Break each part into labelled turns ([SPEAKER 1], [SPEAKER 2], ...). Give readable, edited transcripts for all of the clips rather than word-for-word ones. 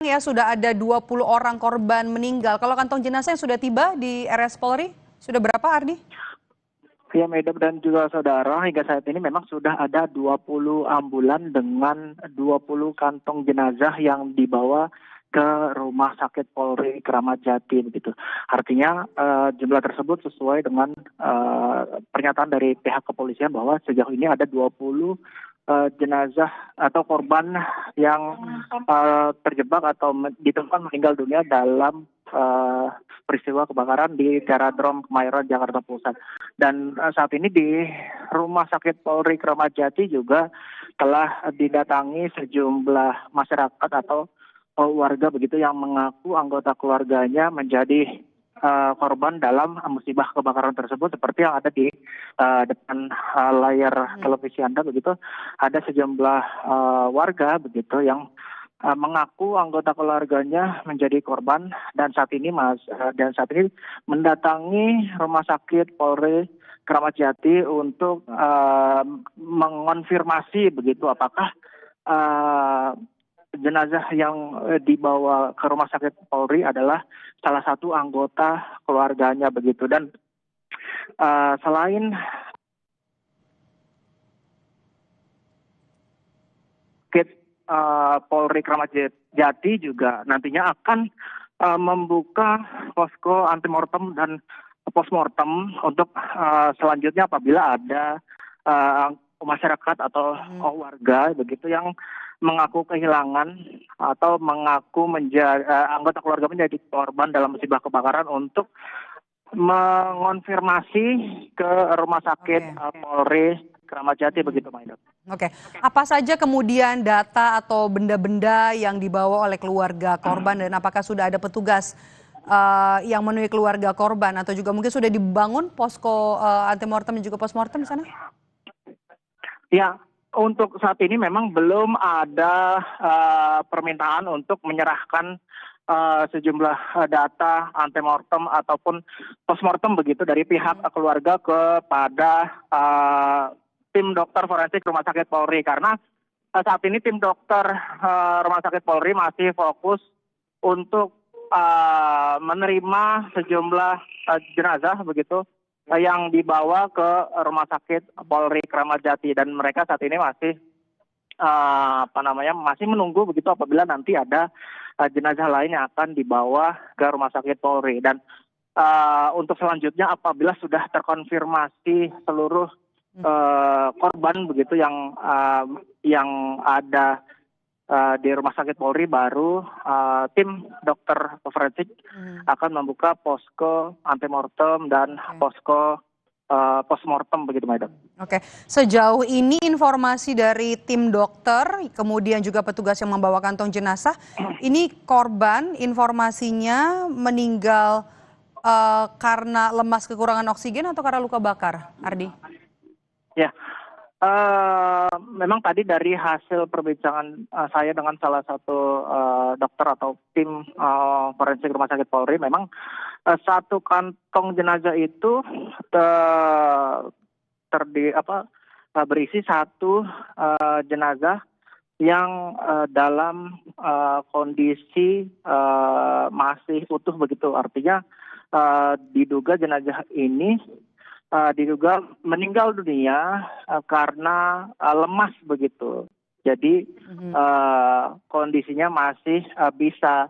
[SPEAKER 1] Ya, sudah ada 20 orang korban meninggal. Kalau kantong jenazah yang sudah tiba di RS Polri, sudah berapa, Ardi?
[SPEAKER 2] Ya, Medap dan juga saudara, hingga saat ini memang sudah ada 20 ambulan dengan 20 kantong jenazah yang dibawa ke Rumah Sakit Polri Kramat Jati begitu. Artinya jumlah tersebut sesuai dengan pernyataan dari pihak kepolisian bahwa sejauh ini ada 20 jenazah atau korban yang terjebak atau ditemukan meninggal dunia dalam peristiwa kebakaran di Teradrom Kemayoran Jakarta Pusat. Dan saat ini di Rumah Sakit Polri Kramat Jati juga telah didatangi sejumlah masyarakat atau warga begitu yang mengaku anggota keluarganya menjadi korban dalam musibah kebakaran tersebut, seperti yang ada di depan layar televisi Anda begitu. Ada sejumlah warga begitu yang mengaku anggota keluarganya menjadi korban dan saat ini mendatangi Rumah Sakit Polri Kramat Jati untuk mengonfirmasi begitu apakah jenazah yang dibawa ke Rumah Sakit Polri adalah salah satu anggota keluarganya begitu. Dan selain Polri Kramat Jati juga nantinya akan membuka posko antemortem dan postmortem untuk selanjutnya apabila ada masyarakat atau warga begitu yang mengaku kehilangan atau mengaku anggota keluarga menjadi korban dalam musibah kebakaran untuk mengonfirmasi ke Rumah Sakit Polri Kramat Jati begitu, Mbak.
[SPEAKER 1] Oke, apa saja kemudian data atau benda-benda yang dibawa oleh keluarga korban dan apakah sudah ada petugas yang menemui keluarga korban atau juga mungkin sudah dibangun posko antemortem dan juga postmortem di sana?
[SPEAKER 2] Ya, untuk saat ini memang belum ada permintaan untuk menyerahkan sejumlah data antemortem ataupun postmortem begitu dari pihak keluarga kepada tim dokter forensik Rumah Sakit Polri, karena saat ini tim dokter Rumah Sakit Polri masih fokus untuk menerima sejumlah jenazah begitu yang dibawa ke Rumah Sakit Polri Kramat Jati, dan mereka saat ini masih masih menunggu begitu apabila nanti ada jenazah lain yang akan dibawa ke Rumah Sakit Polri. Dan untuk selanjutnya apabila sudah terkonfirmasi seluruh korban begitu yang ada di Rumah Sakit Polri, baru tim dokter forensik akan membuka posko antemortem dan posko postmortem begitu, Madam.
[SPEAKER 1] Oke, sejauh ini informasi dari tim dokter, kemudian juga petugas yang membawa kantong jenazah, ini korban informasinya meninggal karena lemas kekurangan oksigen atau karena luka bakar, Ardi?
[SPEAKER 2] Ya. Memang tadi dari hasil perbincangan saya dengan salah satu dokter atau tim forensik Rumah Sakit Polri, memang satu kantong jenazah itu berisi satu jenazah yang dalam kondisi masih utuh begitu. Artinya diduga jenazah ini diduga meninggal dunia karena lemas begitu. Jadi kondisinya masih bisa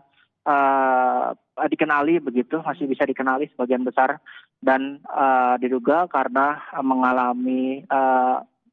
[SPEAKER 2] dikenali begitu, masih bisa dikenali sebagian besar, dan diduga karena mengalami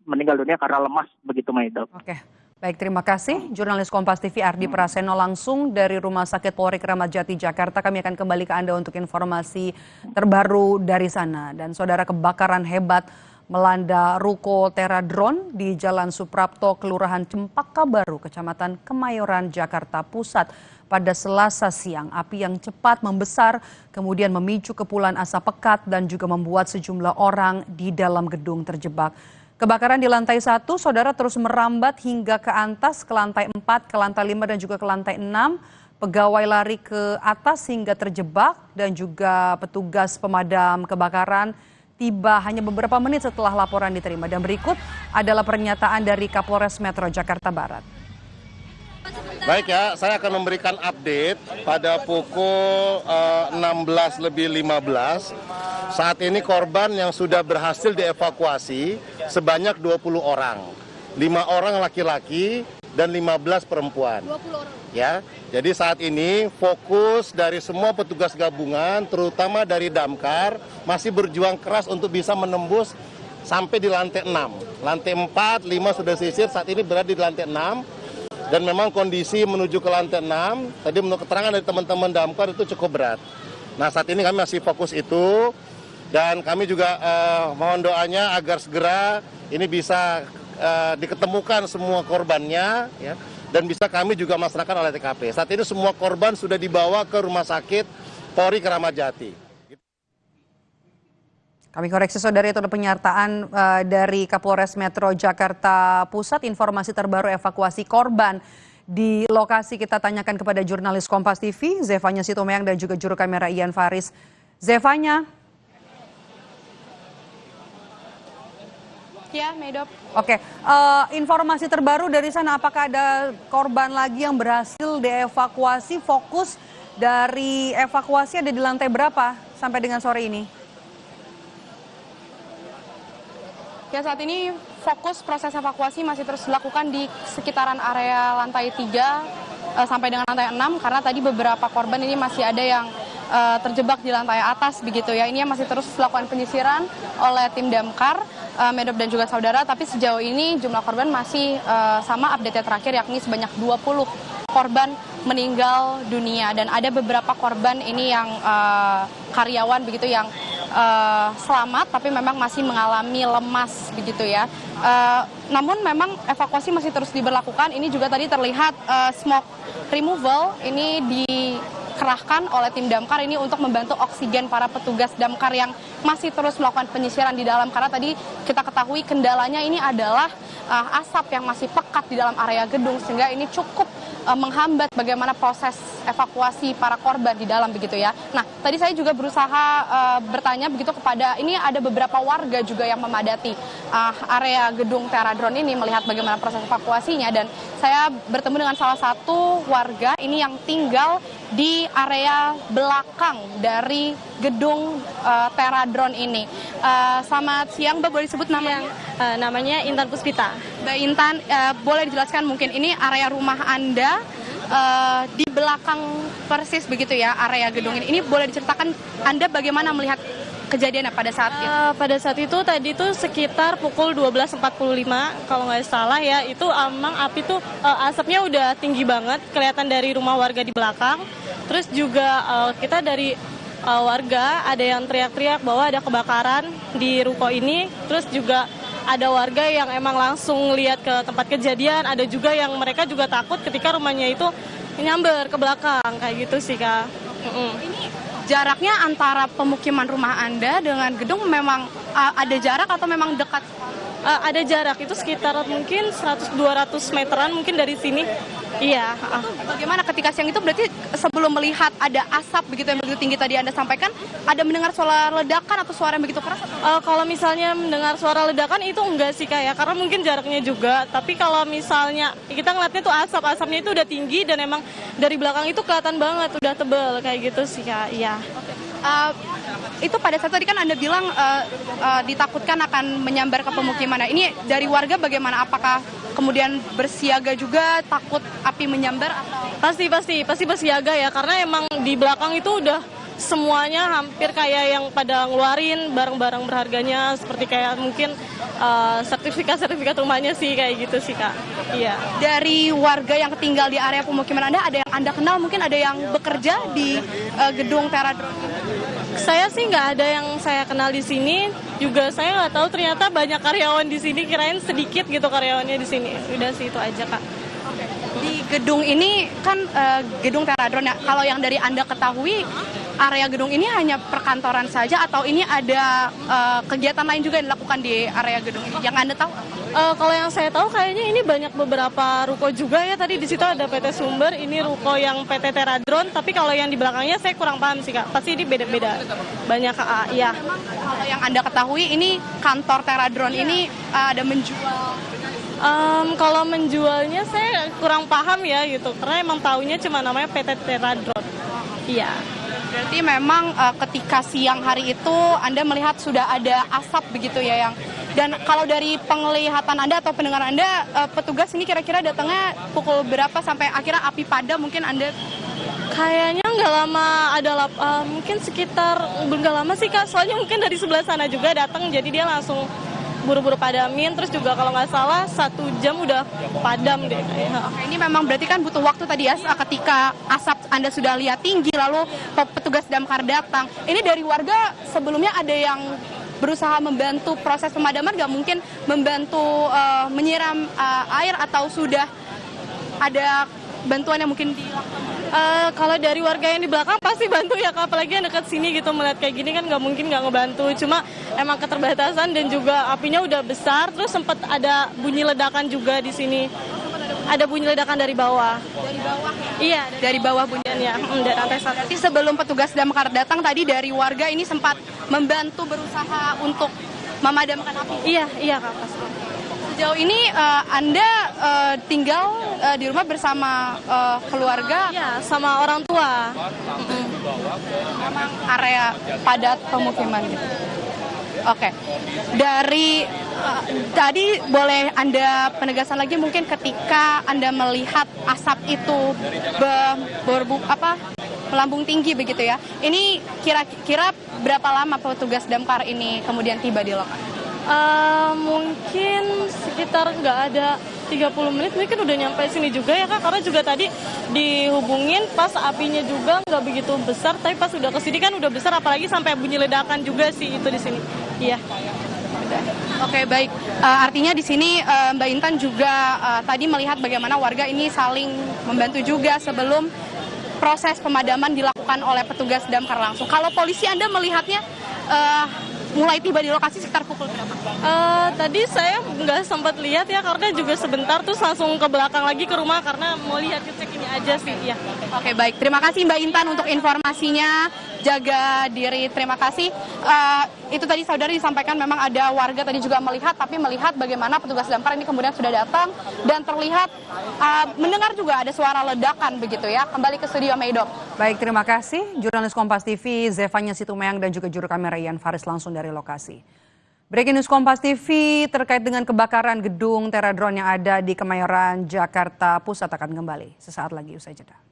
[SPEAKER 2] meninggal dunia karena lemas begitu, Maidop.
[SPEAKER 1] Oke. Baik, terima kasih. Jurnalis Kompas TV Ardi Praseno langsung dari Rumah Sakit Polri Kramat Jati, Jakarta. Kami akan kembali ke Anda untuk informasi terbaru dari sana. Dan saudara, kebakaran hebat melanda ruko Teradron di Jalan Suprapto, Kelurahan Cempaka Baru, Kecamatan Kemayoran, Jakarta Pusat pada Selasa siang. Api yang cepat membesar kemudian memicu kepulan asap pekat dan juga membuat sejumlah orang di dalam gedung terjebak. Kebakaran di lantai 1, saudara, terus merambat hingga ke atas, ke lantai 4, ke lantai 5, dan juga ke lantai 6. Pegawai lari ke atas hingga terjebak dan juga petugas pemadam kebakaran tiba hanya beberapa menit setelah laporan diterima. Dan berikut adalah pernyataan dari Kapolres Metro Jakarta Barat.
[SPEAKER 3] Baik ya, saya akan memberikan update pada pukul 16:15. Saat ini korban yang sudah berhasil dievakuasi sebanyak 20 orang. 5 orang laki-laki dan 15 perempuan. 20 orang. Ya, jadi saat ini fokus dari semua petugas gabungan, terutama dari Damkar, masih berjuang keras untuk bisa menembus sampai di lantai 6. Lantai 4, 5 sudah sisir, saat ini berada di lantai 6. Dan memang kondisi menuju ke lantai 6, tadi menurut keterangan dari teman-teman Damkar itu cukup berat. Nah saat ini kami masih fokus itu, dan kami juga mohon doanya agar segera ini bisa diketemukan semua korbannya, ya, dan bisa kami juga melaksanakan oleh TKP. Saat ini semua korban sudah dibawa ke Rumah Sakit Polri Kramat Jati.
[SPEAKER 1] Kami koreksi saudara, itu ada penyertaan dari Kapolres Metro Jakarta Pusat. Informasi terbaru evakuasi korban di lokasi kita tanyakan kepada jurnalis Kompas TV, Zefanya Sitomeyang dan juga juru kamera Ian Faris. Zefanya.
[SPEAKER 4] Ya, Medop.
[SPEAKER 1] Oke, informasi terbaru dari sana, apakah ada korban lagi yang berhasil dievakuasi? Fokus dari evakuasi ada di lantai berapa sampai dengan sore ini?
[SPEAKER 4] Ya, saat ini fokus proses evakuasi masih terus dilakukan di sekitaran area lantai 3 sampai dengan lantai 6, karena tadi beberapa korban ini masih ada yang terjebak di lantai atas begitu ya. Ini masih terus dilakukan penyisiran oleh tim Damkar, Medop dan juga saudara, tapi sejauh ini jumlah korban masih sama update terakhir, yakni sebanyak 20 korban meninggal dunia, dan ada beberapa korban ini yang karyawan begitu yang selamat tapi memang masih mengalami lemas begitu ya. Namun memang evakuasi masih terus diberlakukan. Ini juga tadi terlihat smoke removal ini dikerahkan oleh tim Damkar ini untuk membantu oksigen para petugas Damkar yang masih terus melakukan penyisiran di dalam, karena tadi kita ketahui kendalanya ini adalah asap yang masih pekat di dalam area gedung, sehingga ini cukup menghambat bagaimana proses evakuasi para korban di dalam begitu ya. Nah, tadi saya juga berusaha bertanya begitu kepada, ini ada beberapa warga juga yang memadati area gedung Teradron ini melihat bagaimana proses evakuasinya, dan saya bertemu dengan salah satu warga ini yang tinggal di area belakang dari gedung Teradron ini. Selamat siang, Mbak, boleh disebut namanya?
[SPEAKER 5] Namanya Intan Puspita.
[SPEAKER 4] Mbak Intan, boleh dijelaskan mungkin ini area rumah Anda di belakang persis begitu ya area gedung ini. Ini boleh diceritakan Anda bagaimana melihat kejadiannya pada saat itu?
[SPEAKER 5] Pada saat itu tadi tuh sekitar pukul 12.45 kalau nggak salah ya, itu emang api tuh asapnya udah tinggi banget kelihatan dari rumah warga di belakang. Terus juga kita dari warga ada yang teriak-teriak bahwa ada kebakaran di ruko ini. Terus juga ada warga yang emang langsung lihat ke tempat kejadian, ada juga yang mereka juga takut ketika rumahnya itu nyamber ke belakang kayak gitu sih, Kak.
[SPEAKER 4] Ini jaraknya antara pemukiman rumah Anda dengan gedung memang ada jarak atau memang dekat?
[SPEAKER 5] Ada jarak, itu sekitar mungkin 100-200 meteran mungkin dari sini. Iya.
[SPEAKER 4] Itu bagaimana ketika siang itu, berarti sebelum melihat ada asap begitu yang begitu tinggi tadi Anda sampaikan, ada mendengar suara ledakan atau suara yang begitu keras?
[SPEAKER 5] Kalau misalnya mendengar suara ledakan itu enggak sih, kayak karena mungkin jaraknya juga. Tapi kalau misalnya kita ngeliatnya tuh asapnya itu udah tinggi dan emang dari belakang itu kelihatan banget udah tebel kayak gitu sih, Kak. Iya.
[SPEAKER 4] Itu pada saat tadi kan Anda bilang ditakutkan akan menyambar ke pemukiman. Nah, ini dari warga bagaimana? Apakah kemudian bersiaga juga takut api menyambar atau?
[SPEAKER 5] Pasti bersiaga ya, karena emang di belakang itu udah semuanya hampir kayak yang pada ngeluarin barang-barang berharganya, seperti kayak mungkin sertifikat rumahnya sih kayak gitu sih, Kak. Iya. Dari
[SPEAKER 4] warga yang tinggal di area pemukiman Anda, ada yang Anda kenal, mungkin ada yang bekerja di gedung Teradron ini?
[SPEAKER 5] Saya sih nggak ada yang saya kenal di sini. Juga saya nggak tahu ternyata banyak karyawan di sini. Kirain sedikit gitu karyawannya di sini. Udah sih itu aja, Kak.
[SPEAKER 4] Di gedung ini kan gedung Teradron ya. Kalau yang dari Anda ketahui, area gedung ini hanya perkantoran saja atau ini ada kegiatan lain juga yang dilakukan di area gedung ini? Yang Anda tahu?
[SPEAKER 5] Kalau yang saya tahu kayaknya ini banyak beberapa ruko juga ya. Tadi di situ ada PT Sumber, ini ruko yang PT Teradron. Tapi kalau yang di belakangnya saya kurang paham sih, Kak. Pasti ini beda-beda. Banyak, Kak. Iya.
[SPEAKER 4] Kalau yang Anda ketahui ini kantor Teradron ini ada menjual
[SPEAKER 5] Kalau menjualnya saya kurang paham ya gitu, karena emang taunya cuma namanya PT Teradron. Iya.
[SPEAKER 4] Berarti memang ketika siang hari itu Anda melihat sudah ada asap begitu ya yang, dan kalau dari penglihatan Anda atau pendengaran Anda, petugas ini kira-kira datangnya pukul berapa sampai akhirnya api padam mungkin Anda?
[SPEAKER 5] Kayaknya nggak lama, mungkin sekitar, nggak lama sih Kak, soalnya mungkin dari sebelah sana juga datang, jadi dia langsung buru-buru padamin, terus juga kalau nggak salah 1 jam udah padam deh kayaknya.
[SPEAKER 4] Oke, ini memang berarti kan butuh waktu tadi ya, ketika asap Anda sudah lihat tinggi lalu petugas damkar datang. Ini dari warga sebelumnya ada yang berusaha membantu proses pemadaman, nggak mungkin membantu menyiram air atau sudah ada bantuan yang mungkin dilakukan?
[SPEAKER 5] Kalau dari warga yang di belakang pasti bantu ya Kak, apalagi yang dekat sini gitu, melihat kayak gini kan nggak mungkin nggak ngebantu. Cuma emang keterbatasan dan juga apinya udah besar, terus sempat ada bunyi ledakan juga di sini. Ada bunyi ledakan dari bawah.
[SPEAKER 4] Dari bawah ya?
[SPEAKER 5] Iya,
[SPEAKER 4] Dari bawah bunyinya.
[SPEAKER 5] dari lantai 1.
[SPEAKER 4] Berarti sebelum petugas damkar datang tadi dari warga ini sempat membantu berusaha untuk memadamkan api?
[SPEAKER 5] Iya Kak, pasti.
[SPEAKER 4] Sejauh ini Anda tinggal di rumah bersama keluarga?
[SPEAKER 5] Iya, sama orang tua.
[SPEAKER 4] Memang area padat pemukiman gitu. Oke. Dari tadi boleh Anda penegasan lagi mungkin ketika Anda melihat asap itu melambung tinggi begitu ya. Ini kira-kira berapa lama petugas damkar ini kemudian tiba di lokasi?
[SPEAKER 5] Mungkin sekitar nggak ada 30 menit mungkin udah nyampe sini juga ya Kak, karena juga tadi dihubungin pas apinya juga nggak begitu besar, tapi pas udah kesini kan udah besar, apalagi sampai bunyi ledakan juga sih itu di sini. Iya.
[SPEAKER 4] Oke, baik. Artinya di sini Mbak Intan juga tadi melihat bagaimana warga ini saling membantu juga sebelum proses pemadaman dilakukan oleh petugas damkar langsung. Kalau polisi Anda melihatnya mulai tiba di lokasi sekitar pukul berapa?
[SPEAKER 5] Tadi saya nggak sempat lihat ya, karena juga sebentar terus langsung ke belakang lagi ke rumah karena mau lihat ngecek ini aja sih. Ya.
[SPEAKER 4] Oke, baik. Terima kasih Mbak Intan untuk informasinya. Jaga diri, terima kasih. Itu tadi saudara disampaikan memang ada warga tadi juga melihat, tapi melihat bagaimana petugas damkar ini kemudian sudah datang dan terlihat mendengar juga ada suara ledakan begitu ya. Kembali ke studio Meidop.
[SPEAKER 1] Baik, terima kasih. Jurnalis Kompas TV Zevanya Situmeang dan juga juru kamera Ian Faris langsung dari lokasi. Breaking News Kompas TV terkait dengan kebakaran gedung Teradron yang ada di Kemayoran, Jakarta Pusat akan kembali sesaat lagi usai jeda.